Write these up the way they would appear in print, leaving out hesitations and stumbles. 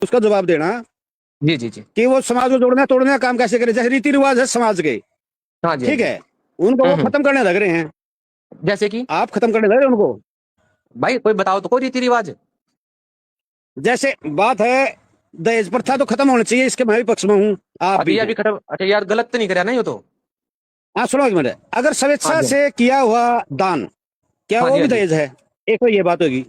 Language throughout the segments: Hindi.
उसका जवाब देना जी जी जी। कि वो समाज को जोड़ना तोड़ने का काम कैसे करे। जैसे रीति रिवाज है समाज के, हाँ जी हाँ ठीक जी। है, उनको वो खत्म करने लग रहे हैं। जैसे कि आप खत्म करने लग रहे हैं उनको। भाई कोई बताओ तो, कोई रीति रिवाज। जैसे बात है, दहेज प्रथा तो खत्म होनी चाहिए, इसके मैं भी पक्ष में हूँ, आप अच्छा भी ये हैं। अभी खत्म, अच्छा यार गलत तो नहीं करा ना ये तो। हाँ सुनो एक मिनट, अगर हाँ स्वेच्छा जी से किया हुआ दान, क्या हाँ वो जी हाँ भी जी। दहेज है? एक तो ये बात होगी।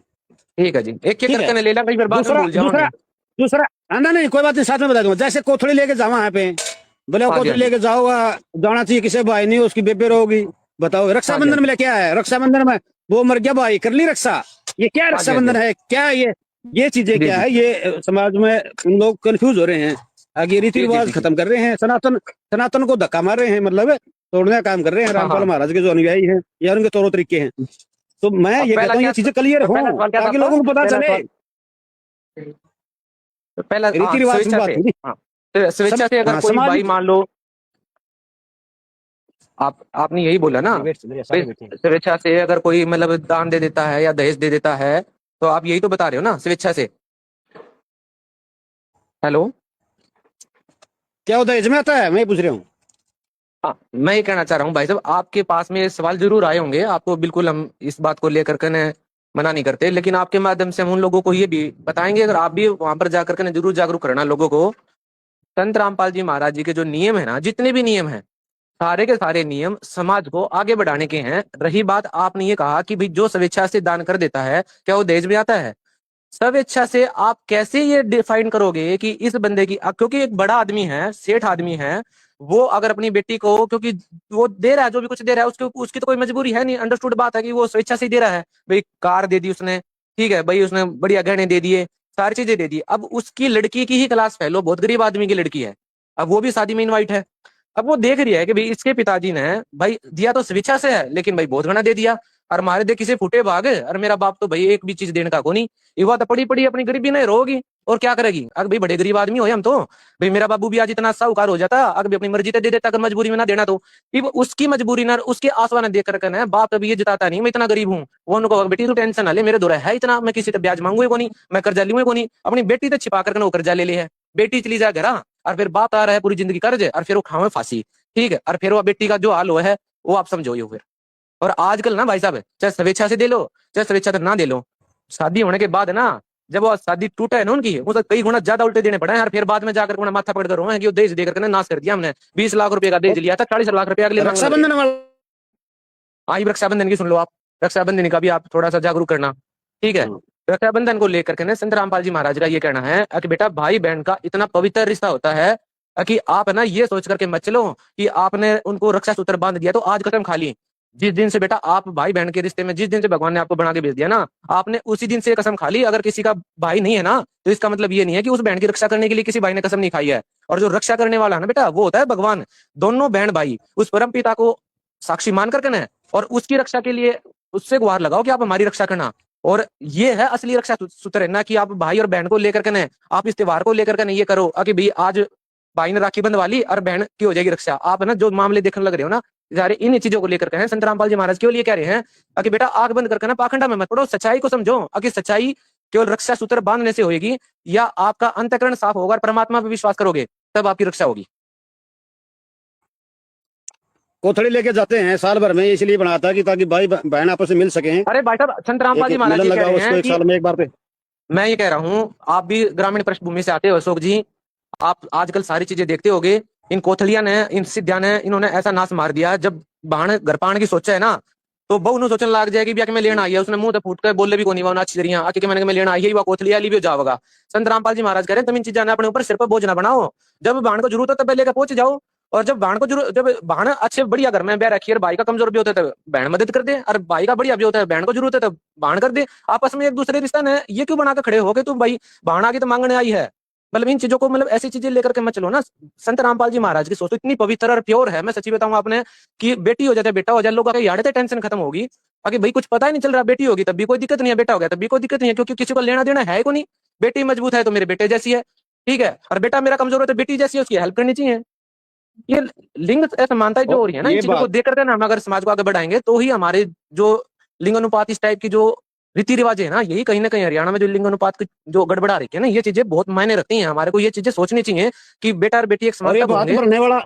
ठीक है जी, एक एक ठीक करके है, ने ले ला, कहीं फिर बाद में दूसरा भूल दूसरा जाओगे। दूसरा नहीं कोई बात नहीं, साथ में बता दूंगा। जैसे कोथड़ी लेके जावा यहाँ पे, बोले वो हाँ जी हाँ कोथड़ी जी। लेके जाओ, जाना चाहिए, किसी भाई नहीं उसकी बेबे रहोगी। बताओ हाँ जी हाँ रक्षाबंधन जी। में क्या है? रक्षाबंधन में वो मर गया भाई, कर ली रक्षा, ये क्या हाँ जी हाँ जी। रक्षाबंधन है? क्या ये चीजें जी क्या जी है? ये समाज में उन लोग कंफ्यूज हो रहे हैं। आगे रीति जी जी रिवाज जी जी। खत्म कर रहे हैं, सनातन सनातन को धक्का मार रहे हैं, मतलब तोड़ने का काम कर रहे हैं। हाँ रामपाल हाँ। महाराज के जो अनुयायी हैं या उनके तौर तरीके हैं। तो मैं और ये पहला कहता हूँ क्या, ये चीजें क्लियर तो हों, पहला सवाल क्या था ताकि आपका? लोगों को पता पहला चले। सवाल, तो पहला रीति हाँ रिवाज की स्वेच्छा बात से। थी। हाँ तो स्वेच्छा से अगर हाँ कोई समाज। भाई मान लो, आपने यही बोला ना, डिबेट चल रही है, भाई सारे बैठे हैं। स्वेच्छा से अगर कोई मतलब दान दे देता है या दहेज दे देता है, तो आप यही तो बता रहे हो ना स्वेच्छा से। हेलो। क्या होता है, इसमें आता है, मैं पूछ रहा हूँ। हाँ मैं ये कहना चाह रहा हूँ भाई साहब, आपके पास में ये सवाल जरूर आए होंगे, आपको बिल्कुल हम इस बात को लेकर के न मना नहीं करते, लेकिन आपके माध्यम से हम उन लोगों को ये भी बताएंगे, अगर आप भी वहां पर जाकर के न जरूर जागरूक करना लोगों को। संत रामपाल जी महाराज जी के जो नियम है ना, जितने भी नियम हैं, सारे के सारे नियम समाज को आगे बढ़ाने के हैं। रही बात, आपने ये कहा कि भाई जो स्वेच्छा से दान कर देता है, क्या वो दहेज में आता है? स्वेच्छा से आप कैसे ये डिफाइन करोगे कि इस बंदे की, क्योंकि एक बड़ा आदमी है, सेठ आदमी है, वो अगर अपनी बेटी को, क्योंकि वो दे रहा है जो भी कुछ दे रहा है, उसके उसकी तो कोई मजबूरी है नहीं, अंडरस्टूड बात है कि वो स्वेच्छा से ही दे रहा है। भाई कार दे दी उसने, ठीक है भाई, उसने बढ़िया गहने दे दिए, सारी चीजें दे दी। अब उसकी लड़की की ही क्लास फेलो, बहुत गरीब आदमी की लड़की है, अब वो भी शादी में इनवाइट है। अब वो देख रही है कि भाई इसके पिताजी ने भाई दिया तो स्वेच्छा से है, लेकिन भाई बहुत घना दे दिया, और मारे दे किसी फूटे भाग, और मेरा बाप तो भाई एक भी चीज देने का को नहीं। युवा तो पड़ी पड़ी अपनी गरीबी नहीं रोगी, और क्या करेगी? अगर भाई बड़े गरीब आदमी हो हम तो, भाई मेरा बाबू भी आज इतना साहूकार हो जाता, अगर भी अपनी मर्जी से दे देता, अगर मजबूरी में ना देना तो। फिर उसकी मजबूरी ना, उसके आसवा ना देख करके ना बाप कभी ये जताता नहीं मैं इतना गरीब हूँ। वो उनको, बेटी तू टेंशन ना ले, मेरे दौरा है इतना, मैं किसी से ब्याज मांगू को नहीं, मैं कर्जा लूँ को नहीं। अपनी बेटी तो छिपा करके वो कर्जा ले है, बेटी चली जाए घर, और फिर बाप आ रहा है पूरी जिंदगी कर्ज, और फिर वो खावे फांसी, ठीक है, और फिर वो बेटी का जो हाल हुआ है वो आप समझो ये फिर। और आजकल ना भाई साहब, चाहे स्वेच्छा से दे लो चाहे स्वेच्छा से ना दे लो, शादी होने के बाद ना, जब वो शादी टूटा है ना उनकी, वो तो कई गुना ज्यादा उल्टे देने पड़े हैं, और फिर बाद में जाकर माथा पकड़ कर रोए हैं कि वो दहेज देकर के नाश कर दिया हमने। 20 लाख रुपए का दहेज लिया था, 40 लाख रुपए अगले मांगने लग गए। रक्षाबंधन वाला। आई रक्षाबंधन की सुन लो आप, रक्षाबंधन का भी आप थोड़ा सा जागरूक करना, ठीक है। रक्षाबंधन को लेकर के ना संत रामपाल जी महाराज का ये कहना है कि बेटा भाई बहन का इतना पवित्र रिश्ता होता है कि आप ना ये सोच करके मत चलो कि आपने उनको रक्षा सूत्र बांध दिया तो आज कसम खा ली। जिस दिन से बेटा आप भाई बहन के रिश्ते में, जिस दिन से भगवान ने आपको बना के भेज दिया ना, आपने उसी दिन से कसम खा ली। अगर किसी का भाई नहीं है ना, तो इसका मतलब ये नहीं है कि उस बहन की रक्षा करने के लिए किसी भाई ने कसम नहीं खाई है। और जो रक्षा करने वाला है ना बेटा, वो होता है भगवान। दोनों बहन भाई उस परम पिता को साक्षी मान करके ना, और उसकी रक्षा के लिए उससे गुहार लगाओ कि आप हमारी रक्षा करना। और ये है असली रक्षा सूत्र, ना कि आप भाई और बहन को लेकर के ना, आप इस त्योहार को लेकर के नहीं ये करो कि भाई आज भाई ने राखी बंधवा ली और बहन की हो जाएगी रक्षा। आप ना जो मामले देखने लग रहे हो ना, सारे इन चीजों को लेकर के हैं। संत रामपाल जी महाराज केवल ये कह रहे हैं कि बेटा आंख बंद करके ना पाखंडा में मत पड़ो, सच्चाई को समझो कि सच्चाई केवल रक्षा सूत्र बांधने से होगी, या आपका अंतःकरण साफ होगा और परमात्मा पर विश्वास करोगे, तब आपकी रक्षा होगी। कोथड़ी लेके जाते हैं साल भर में, इसलिए बनाया था कि ताकि भाई बहन आपस में मिल सके। अरे भाई साहब, संत रामपाल एक जी महाराज मिलन ये कह लगाओ रहे उसको हैं एक कि, साल में एक बार पे। मैं ये कह रहा हूँ, आप भी ग्रामीण पृष्ठभूमि से आते हो अशोक जी, आप आजकल सारी चीजें देखते होगे। इन कोथलिया ने, इन सिद्धिया ने, इन्होंने ऐसा नाश मार दिया, जब बाण घर पाण की सोचा है ना, तो बहु नु सोचने लग जाएगी भी कि मैं लेना आई है, उसने मुंह तो फूट कर बोले भी कोनी, अच्छी तरिया आके कि मैंने मैं लेना आई है, वो कोथलिया ली भी जाओगा। संत रामपाल जी महाराज कह रहे हैं तुम इन चीजें अपने ऊपर सिर पर बोझ ना बनाओ, जब बाण को जरूरत है तब लेकर पहुंच जाओ। और जब बाण को जरूरत, जब बाण अच्छे बढ़िया घर में ब्याह रखी है, भाई का कमजोर भी होता है तो बहन मदद कर दे, और भाई का बढ़िया भी होता है बहन को जरूरत है तो बाण कर दे। आपस में एक दूसरे रिश्ता ने ये क्यों बना के खड़े हो गए तुम भाई बाण आगे तो मांगने आई है? मतलब इन चीजों को, मतलब ऐसी चीजें लेकर के मत चलो ना। संत रामपाल जी महाराज की सोच तो इतनी पवित्र और प्योर है, मैं सच्ची बताऊं आपने, कि बेटी हो जाए बेटा हो जाए, लोगों के यार टेंशन खत्म होगी। आगे भाई कुछ पता ही नहीं चल रहा, बेटी होगी तब भी कोई दिक्कत नहीं है, बेटा हो गया तब भी कोई दिक्कत नहीं है, क्योंकि किसी को लेना देना है को नहीं। बेटी मजबूत है तो मेरे बेटे जैसी है, ठीक है, और बेटा मेरा कमजोर है तो बेटी जैसी है, उसकी हेल्प करनी चाहिए। ये लिंग असमानता जो और हो रही है ना, इन ये चीजों को बात देख करके ना हम अगर समाज को आगे बढ़ाएंगे तो ही हमारे जो लिंग अनुपात इस टाइप की जो रीति रिवाज है ना, यही कहीं ना कहीं हरियाणा में जो लिंग अनुपात की जो गड़बड़ा रही है ना, ये चीजें बहुत मायने रखती हैं। हमारे को ये चीजें सोचनी चाहिए कि बेटा और बेटी एक समान और ये तब बात होंगे। भरने वाला,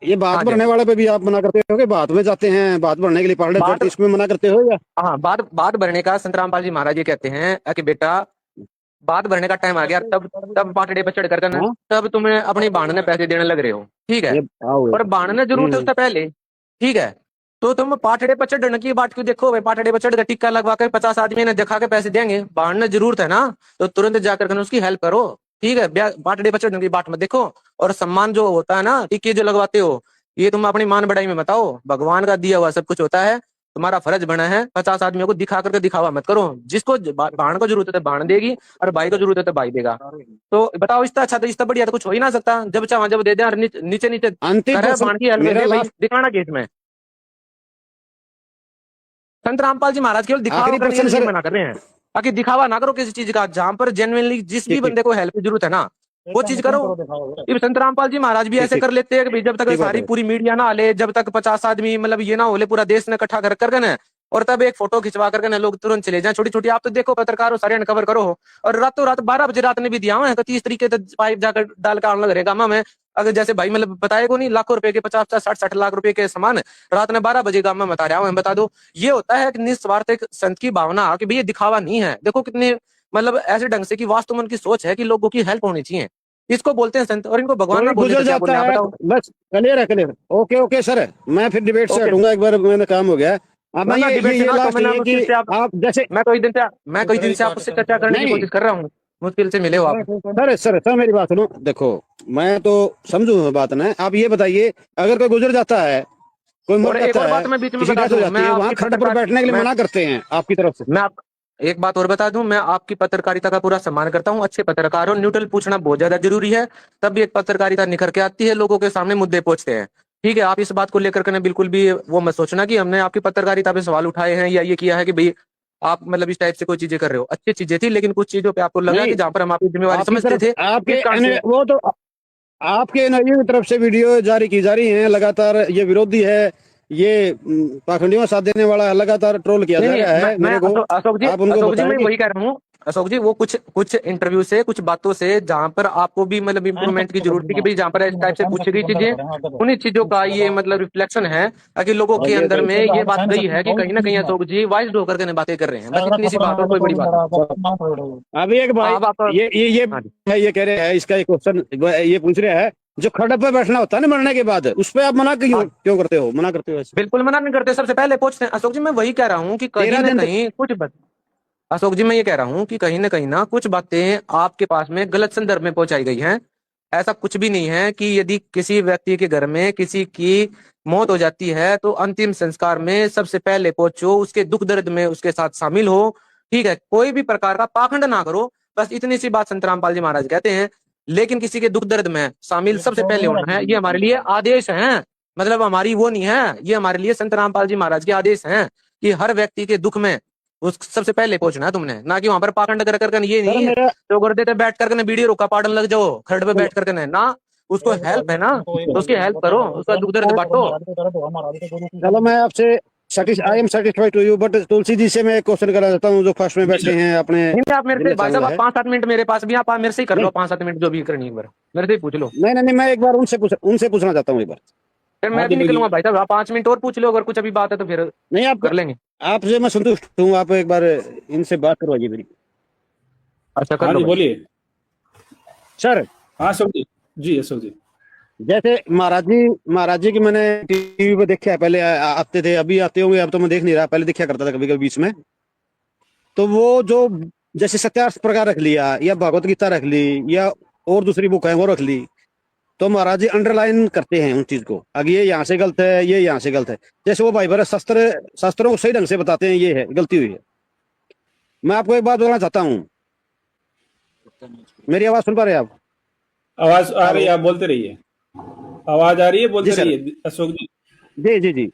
ये बात हाँ जी, भरने वाले पे भी आप मना करते हो कि बात में जाते हैं, बात भरने के लिए पहाड़ बात चढ़ते, इसमें मना करते हो या? हाँ, बात बात भरने का संत रामपाल जी महाराज ये कहते हैं कि बेटा बात भरने का टाइम आ गया, तब तब पाटड़े पर चढ़ कर ना, हाँ, तब तुम्हें अपनी बाण ने पैसे देने लग रहे हो, ठीक है। ये आओ और बाण ने जरूरत है उससे पहले, ठीक है। तो तुम पाटड़े पर चढ़ने की बात क्यों देखो भाई, पाटड़े पर चढ़ कर टिक्का लगवा कर 50 आदमी ने दिखा के पैसे देंगे, बाण ने जरूरत है ना, तो तुरंत जाकर के उसकी हेल्प करो, ठीक है। पाटड़े पर चढ़ने की बात मत देखो। और सम्मान जो होता है ना, टिक्के जो लगवाते हो, ये तुम अपनी मान बढ़ाई में बताओ, भगवान का दिया हुआ सब कुछ होता है। तुम्हारा फर्ज बना है 50 आदमियों को दिखा करके दिखावा मत करो। जिसको बाण को जरूरत है बाण देगी, और भाई को जरूरत है तो भाई देगा। तो बताओ, इससे अच्छा तो इससे बढ़िया तो कुछ हो ही ना सकता। जब चाहे जब दे दे, और नीचे नीचे अंतिम करे क्वेश्चन बाण की हेल्प मेरा दे भाई, लास्ट, दिखाना केस में। संत रामपाल जी महाराज केवल दिखावा आखिरी करने के प्रश्न लिए सर। मना कर रहे हैं, ताकि दिखावा ना करो किसी चीज का। जहां पर जेन्युइनली जिस भी ठीक ठीक बंदे को हेल्प की जरूरत है ना, वो चीज करो। ये संत रामपाल जी महाराज भी ठीक ऐसे ठीक कर लेते हैं कि भाई जब तक ठीक बात सारी है। पूरी मीडिया ना आले, जब तक 50 आदमी मतलब ये ना होले, पूरा देश ने इकट्ठा कर करके ना, और तब एक फोटो खिंचवा करके ना लोग तुरंत चले जाएं। छोटी छोटी आप तो देखो पत्रकार हो, सारे अनकवर करो। और रातों रात 12 बजे रात ने भी दिया हुआ है, 30 तरीके से पाइप जाकर डाल कर आने लग रहे गामा में। अगर जैसे भाई मतलब बताए को नहीं, लाखों रुपए के 50-50 60-60 लाख रुपए के सामान रात ने 12 बजे गामा में बता रहा हूं, बता दो। ये होता है कि निस्वार्थ एक संत की भावना, कि भाई ये दिखावा नहीं है। देखो कितने मतलब ऐसे ढंग से कि वास्तव में उनकी सोच है कि लोगों की हेल्प होनी चाहिए। इसको बोलते हैं संत, और इनको भगवान कोई ना बोलने गुजर तो क्या जाता बोलने, आप है, बताओ। बस क्लियर है, क्लियर। ओके ओके सर, मैं फिर डिबेट से ओके, हटूंगा, एक बार मैंने काम हो गया। अब ना मैं ना डिबेट से ये ना, तो लास्ट मैंने ये मुश्किल कि से आप, आप जैसे, मैं कई दिन से आपसे चर्चा करने की नहीं कोशिश कर रहा हूँ, मुश्किल से मिले हो आप। सर, सर मेरी बात सुनो, देखो मैं तो समझू बात ना, आप ये बताइए, अगर कोई गुजर जाता है, कोई मर और एक जाता और है, बात मैं बीच में किसी बता डेथ हो दूं, मैं जाती है, वहां आपकी खड्ड पर पत्रकार बैठने के लिए मैं मना करते हैं आपकी तरफ से। मैं आप एक बात और बता दूं, मैं आपकी पत्रकारिता का पूरा सम्मान करता हूं। अच्छे पत्रकार हो, न्यूट्रल पूछना बहुत ज्यादा जरूरी है, तब भी एक पत्रकारिता निखर के आती है, लोगों के सामने मुद्दे पहुंचते हैं, ठीक है। आप इस बात को लेकर के बिल्कुल भी वो मत सोचना कि हमने आपकी पत्रकारिता पे सवाल उठाए हैं, या ये किया है कि भाई आप मतलब इस टाइप से कोई चीजें कर रहे हो। अच्छी चीजें थी, लेकिन कुछ चीजों पे आपको लगा नहीं, कि जहां पर हम आपकी जिम्मेवारी आपकी समझते तरफ थे, आपके इस कारण से। वो तो आपके एनआईए की तरफ से वीडियो जारी की जा रही है लगातार, ये विरोधी है, ये पाखंडियों का साथ देने वाला है, लगातार ट्रोल किया नहीं जा नहीं, रहा है मैं मेरे को। आप उनको अशोक जी बताएं मैं कि वही कह रहा हूँ। अशोक जी वो कुछ कुछ इंटरव्यू से, कुछ बातों से जहां पर आपको भी मतलब इंप्रूवमेंट की जरूरत थी, कि भाई जहां पर इस टाइप से पूछी गई चीजें, उन्हीं चीजों का ये मतलब रिफ्लेक्शन है, ताकि लोगों और के ये अंदर तो में ये बात गई है कि कहीं ना कहीं अशोक जी वाइस होकर के बातें कर रहे हैं। बस इतनी सी बात, और कोई बड़ी बात नहीं। अभी एक भाई, अब आप, ये हाँ जी, है, ये कह रहे हैं, इसका एक क्वेश्चन ये पूछ रहे हैं, जो खड़े पे बैठना होता है ना मरने के बाद, उस पे आप मना क्यों हाँ क्यों करते हो, मना करते हो ऐसे? बिल्कुल मना नहीं करते, सबसे पहले पूछते हैं। अशोक जी मैं वही कह रहा हूँ कि कहीं 13 ना दिन तक। कहीं अशोक जी मैं ये कह रहा हूँ कि कहीं ना कुछ बातें आपके पास में गलत संदर्भ में पहुंचाई गई हैं। ऐसा कुछ भी नहीं है कि यदि किसी व्यक्ति के घर में किसी की मौत हो जाती है, तो अंतिम संस्कार में सबसे पहले पहुंचो, उसके दुख दर्द में उसके साथ शामिल हो, ठीक है। कोई भी प्रकार का पाखंड ना करो, बस इतनी सी बात संत रामपाल जी महाराज कहते हैं। लेकिन किसी के दुख दर्द में शामिल सबसे पहले होना है, ये हमारे लिए आदेश है। मतलब हमारी वो नहीं है, ये हमारे लिए संत रामपाल जी महाराज के आदेश हैं, कि हर व्यक्ति के दुख में उस सबसे पहले पहुंचना है तुमने, ना कि वहां पर पाखंड कर करके ये सर नहीं मेरा, तो कर देते बैठ करके वीडियो रोका पाड़न लग जाओ खड़ पे बैठ करके ना। उसको हेल्प है ना, तो उसकी हेल्प करो, उसका दुख दर्द बांटो। चलो मैं आपसे I am satisfied to you, but Tulsi ji से मैं एक क्वेश्चन करना चाहता हूँ, जो फर्स्ट में बैठे हैं अपने नहीं आप मेरे से जिला भाई साहब, चैनल आप है। 5-7 मिनट मेरे पास भी, आप मेरे से ही कर नहीं लो 5-7 मिनट जो भी करनी है, एक बार मेरे से ही पूछ लो। नहीं नहीं नहीं, मैं एक बार उनसे पूछना चाहता हूँ एक बार। फिर मैं भी निकलूंगा भाई साहब, आप 5 मिनट और पूछ लो, अगर कुछ अभी बात है तो फिर नहीं, आप कर लेंगे। आपसे मैं संतुष्ट हूँ, आप एक बार इनसे बात करवाइए मेरी। अच्छा कर हाँ लो जी भाई। बोलिए। सर हाँ अशोक जी, जी अशोक जी। जैसे महाराज जी की मैंने टीवी पे देखा है, पहले आते थे, अभी आते होंगे, अब तो मैं देख नहीं रहा, पहले देखा करता था कभी कभी बीच में। तो वो जो जैसे सत्यार्थ प्रकार रख लिया, या भगवत गीता रख ली, या और दूसरी बुक है वो रख ली, तो महाराज जी अंडरलाइन करते हैं उन चीज को, अगर ये यहाँ से गलत है, ये यहाँ से गलत है। जैसे वो भाई भरत शास्त्रों को सही ढंग से बताते हैं, ये है गलती हुई है। मैं आपको एक बात बताना चाहता हूँ, मेरी आवाज सुन पा रहे हैं आप? आवाज आ रही हेलो। है, आप बोलते रहिए। आवाज आ रही है, जी बोलते सर। रहिए अशोक जी। जी जी जी।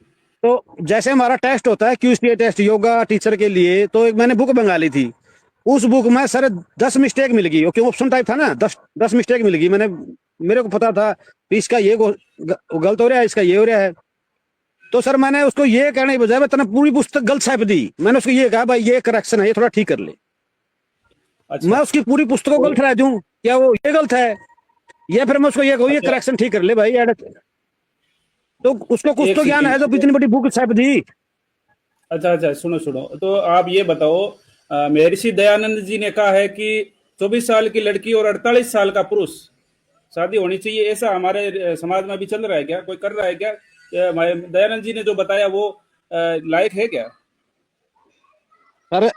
तो जैसे हमारा टेस्ट होता है, क्यूसीए टेस्ट योगा टीचर के लिए, तो एक मैंने बुक मंगा ली थी। उस बुक में सर 10 मिस्टेक मिल गई, क्योंकि ऑप्शन टाइप था ना, 10 मिस्टेक मिल गई। मेरे को पता था कि इसका ये गलत हो रहा है, इसका ये हो रहा है। तो सर मैंने उसको ये कहने की बजाय मैं तने पूरी पुस्तक गलत छाप दी। मैंने उसको ये कहा भाई ये करेक्शन है, ये थोड़ा ठीक कर ले। अच्छा मैं उसकी पूरी पुस्तक को गलत ठहरा दूं क्या वो ये गलत है, या फिर मैं उसको ये कहूँ ये अच्छा करेक्शन ठीक कर ले भाई यार। तो उसको कुछ एक तो ज्ञान है, जो सेकंड। इतनी बड़ी बुक छाप दी। अच्छा अच्छा, सुनो सुनो, तो आप ये बताओ, महर्षि दयानंद जी ने कहा है कि 24 साल की लड़की और 48 साल का पुरुष शादी होनी चाहिए, ऐसा हमारे समाज में अभी चल रहा है क्या? कोई कर रहा है क्या? या दयानंद जी ने जो बताया वो लायक है क्या? सर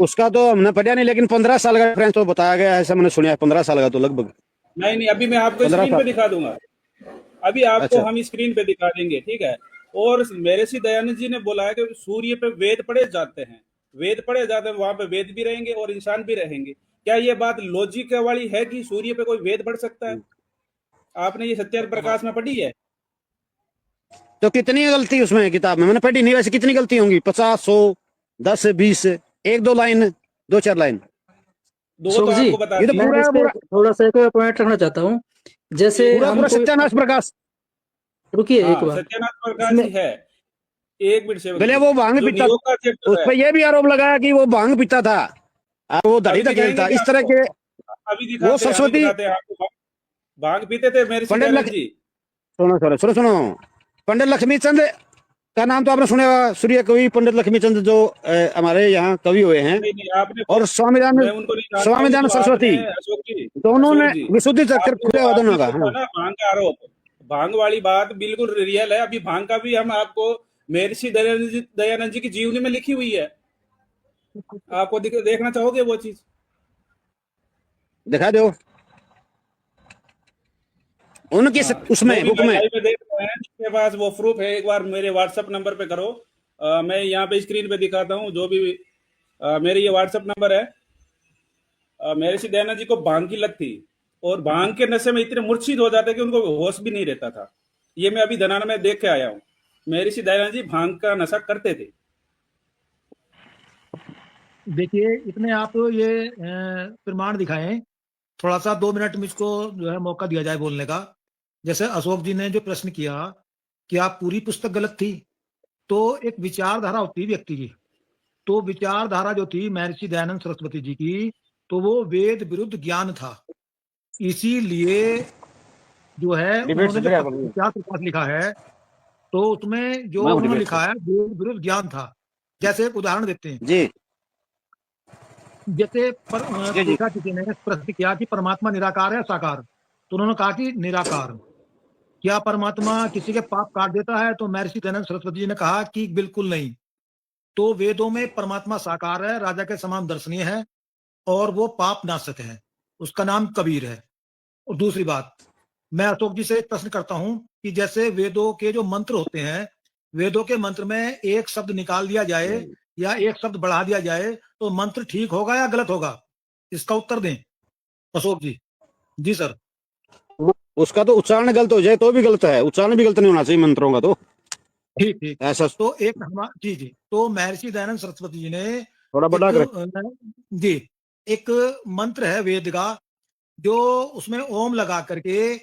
उसका तो हमने पढ़ा नहीं, लेकिन 15 साल का डिफरेंस तो बताया गया है, ऐसा मैंने सुना है। 15 साल का तो लगभग नहीं नहीं, अभी मैं आपको 15 स्क्रीन पे साल। दिखा दूंगा। अभी आपको अच्छा हम स्क्रीन पे दिखा देंगे, ठीक है। और महर्षि दयानंद जी ने बोला है कि सूर्य पे वेद पढ़े जाते हैं, वेद पढ़े जाते हैं, वहां पे वेद भी रहेंगे और इंसान भी रहेंगे। क्या ये बात लॉजिक वाली है कि सूर्य पे कोई वेद पढ़ सकता है? आपने ये सत्यार्थ प्रकाश में पढ़ी है? तो कितनी गलती उसमें किताब में मैंने पढ़ी नहीं, वैसे कितनी गलती होंगी? 50, 100, 10, 20, एक दो लाइन, दो चार लाइन। दो तो अशोक जी, आपको बता ये तो दी। मैं पूरा इस पे पूरा थोड़ा सा एक पॉइंट रखना चाहता हूँ। जैसे पूरा हम पूरा कोई, सत्यानाश प्रकाश। रुकिए एक हाँ, बार सत्यानाथ प्रकाश इसमें। जी है। एक मिनट सेवक भले जी, वो भांग जो पीता, नियोग का उस चैप्टर है, पर यह भी आरोप लगाया कि वो भांग पीता था, वो अभी धड़ी धकेल दिखाएंगे था, क्या इस तरह आपको? के। अभी वो दिखाते हैं, अभी सरस्वती दिखाते हैं आपको। भांग पीते थे महर्षि पंडित दयानंद जी? सुनो सुनो सुनो सुनो, पंडित लक्ष्मीचंद का नाम तो आपने सुना होगा, सूर्य कवि पंडित लक्ष्मीचंद, जो हमारे यहाँ कवि हुए हैं। नहीं नहीं, आपने और मैं उनको नहीं जानता हूँ। स्वामीदान जो आपने, सरस्वती, अशोक जी, दोनों अशोक ने जी, विशुद्धि चक्कर आपने खुले जो हुआ दोनों आपने का। बोला हाँ ना भांग का आरोप, भांग वाली बात बिल्कुल रियल है। अभी भांग का भी हम आपको महर्षि दयानंद जी की जीवनी में लिखी हुई है। आपको देखना चाहोगे वो चीज? दिखा दो उनकी हाँ, उसमें जो भी बुक भाई में। लाइव में देख रहे हैं जिसके पास वो प्रूफ है, एक बार मेरे व्हाट्सएप नंबर पे करो। मैं यहाँ पे स्क्रीन पे दिखाता हूँ। जो भी मेरे ये व्हाट्सएप नंबर है। महर्षि दयानंद जी को भांग की लत थी और भांग के नशे में इतने मूर्छित हो जाते कि उनको होश भी नहीं रहता था। ये मैं अभी धनाना में देख के आया हूँ। महर्षि दयानंद जी भांग का नशा करते थे। देखिए, इतने आप ये प्रमाण दिखाएं, थोड़ा सा 2 मिनट मुझको जो है मौका दिया जाए बोलने का। जैसे अशोक जी ने जो प्रश्न किया कि आप पूरी पुस्तक गलत थी, तो एक विचारधारा होती है व्यक्ति की। तो विचारधारा जो थी महर्षि दयानंद सरस्वती जी की, तो वो वेद विरुद्ध ज्ञान था। इसीलिए जो है उन्होंने जो सत्यार्थ प्रकाश लिखा है, तो उसमें जो उन्होंने लिखा है वेद विरुद्ध ज्ञान था। जैसे एक उदाहरण देते हैं, जी जैसे जी जी। पूछा किसी ने प्रश्न किया कि परमात्मा निराकार है साकार, तो उन्होंने कहा कि निराकार। क्या परमात्मा किसी के पाप काट देता है? तो महर्षि दयानंद सरस्वती जी ने कहा कि बिल्कुल नहीं। तो वेदों में परमात्मा साकार है, राजा के समान दर्शनीय है और वो पाप नाशक है, उसका नाम कबीर है। और दूसरी बात, मैं अशोक जी से एक प्रश्न करता हूं कि जैसे वेदों के जो मंत्र होते हैं, वेदों के मंत्र में एक शब्द निकाल दिया जाए या एक शब्द बढ़ा दिया जाए, तो मंत्र ठीक होगा या गलत होगा? इसका उत्तर दें अशोक जी। जी सर। उसका तो उच्चारण गलत हो जाए तो भी गलत है, उच्चारण भी गलत नहीं होना चाहिए मंत्रों का। तो ठीक ठीक। ऐसा तो एक जी जी, तो महर्षि दयानंद सरस्वती जी ने थोड़ा बड़ा एक कर। जी एक मंत्र है वेद का, जो उसमें ओम लगा करके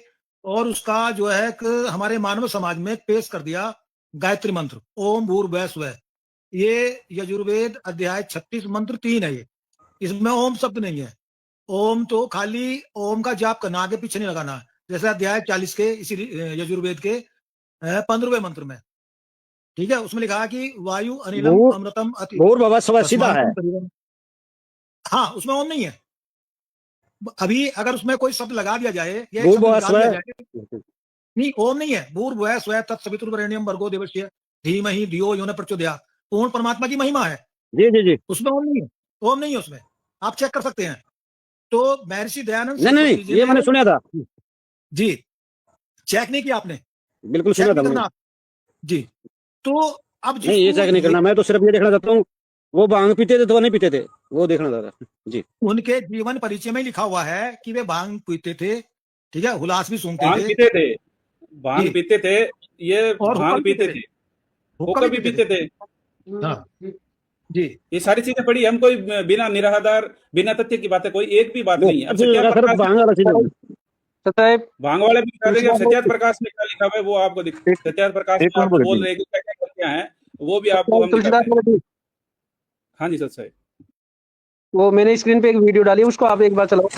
और उसका जो है एक हमारे मानव समाज में पेश कर दिया, गायत्री मंत्र ओम भूर्भुवः स्वः। ये यजुर्वेद अध्याय 36 मंत्र 3 है। ये इसमें ओम शब्द नहीं है। ओम तो खाली ओम का जाप करना, आगे पीछे नहीं लगाना। जैसे अध्याय 40 के इसी यजुर्वेद के 15वें मंत्र में, ठीक है, उसमें लिखा है कि वायु अनिलम भूर अमृतम अति भूर बाबा सब सीधा है। हाँ, उसमें ओम नहीं है। अभी अगर उसमें कोई शब्द लगा दिया जाए या एक भूर शब्द बाबा निकाल दिया स्व। जाए, नहीं ओम नहीं है। भूर्भुवः स्वः तत्सवितुर्वरेण्यं भर्गो देवस्य धीमहि धियो यो न प्रचोदयात्। पूर्ण परमात्मा की महिमा है, जी जी जी। उसमें ओम नहीं है। ओम नहीं है उसमें, आप चेक कर सकते हैं। तो महर्षि दयानंद नहीं नहीं सरस्वती जी ये ने मैंने सुना था, जी चेक नहीं किया आपने? बिल्कुल चेक सुना था नहीं मैंने। करना आप जी। तो अब नहीं ये जिसको चेक नहीं करना, मैं तो सिर्फ ये देखना चाहता हूँ वो भांग पीते थे तो नहीं पीते थे, वो देखना चाहता जी। उनके जीवन परिचय में लिखा हुआ है कि वे भांग पीते थे, ठीक है, हुलास भी सूंघते भांग थे पीते थे, भांग जी, पीते थे। ये और हुक्का भांग भी पीते पीते थे, थे, हुक्का हुक्का भी भी पीते पीते थे। थे। हाँ जी। ये सारी चीजें पढ़ी हम, कोई बिना निराधार बिना तथ्य की बातें, कोई एक भी बात वो नहीं है। अब अच्छी जगह सत्यार्थ सर प्रकाश भांग वाला चीज होगी। साहब भांग वाले भी बता देंगे। सत्यार्थ प्रकाश में क्या लिखा हुआ है वो आपको सत्यार्थ प्रकाश में आप बोल रहे हैं कि क्या क्या गलतियां हैं, वो भी आपको हम तुलसीदास दिखाते हैं। मोदी, हाँ जी सर साहब। वो मैंने स्क्रीन पे एक वीडियो डाली है, उसको आप एक बार चलाओ।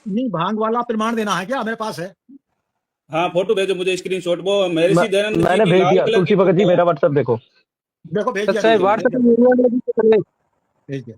नहीं, भांग वाला प्रमाण देना है क्या? मेरे पास है। हाँ फोटो भेजो मुझे स्क्रीनशॉट। वो महर्षि दयानंद जी मैंने की भेज लाल दिया कलर तुलसी की भगत जी, फोटो। मेरा व्हाट्सएप देखो। देखो भेज सर दिया, साहब भेज व्हाट्सएप दिया, में भेज दिया।